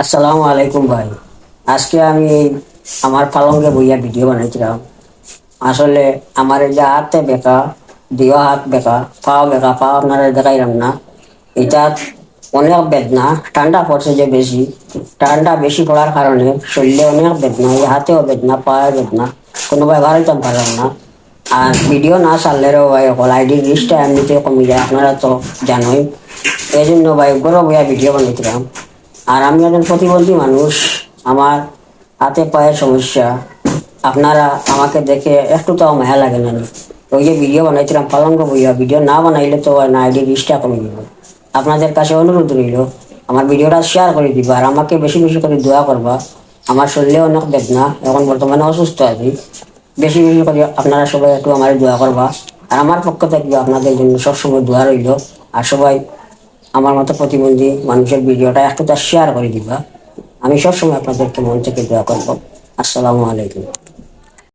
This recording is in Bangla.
আসসালামু আলাইকুম ভাই। আজকে আমি আমার পালঙ্কে বইয়া ভিডিও বানাইছিলাম। আসলে আমার এই যে হাতে বেঁকা, দিও হাত বেঁকা, পাও বেঁকা, পা আপনারা দেখাইলাম না। এটা অনেক বেদনা, ঠান্ডা পড়ছে যে বেশি, ঠান্ডা বেশি পড়ার কারণে শরীরে অনেক বেদনা, এই হাতেও বেদনা, পায়ে বেদনা, কোনো ব্যবহার করতে পারলাম না। আর ভিডিও না ছাড়লেও ভাই অকল আইডি রিচটা এমনিতে কমে যায়, আপনারা তো জানোই। এই জন্য ভাই বড় বইয়া ভিডিও বানাইছিলাম। আর আমি একজন প্রতিবন্ধী মানুষ, আমার হাতে পায়ে সমস্যা। আপনারা আমাকে দেখে একটু তাও মায়া লাগে না। ওই যে ভিডিও বানাইছিলাম পালঙ্ক বইয়া, ভিডিও না বানাইলে তো না আইডি রিস্কটা কমে দিব। আপনাদের কাছে অনুরোধ রইল, আমার ভিডিওটা শেয়ার করে দিবা আর আমাকে বেশি বেশি করে দোয়া করবা। আমার শরীরে অনেক বেদনা, এখন বর্তমানে অসুস্থ আছি। বেশি বেশি করে আপনারা সবাই একটু আমার দোয়া করবা। আর আমার পক্ষ থেকে আপনাদের জন্য সবসময় দোয়া রইল। আর সবাই আমার মতো প্রতিবন্ধী মানুষের ভিডিওটা একটু শেয়ার করে দিবা। আমি সবসময় আপনাদেরকে মন থেকে দোয়া করবো। আসসালামু আলাইকুম।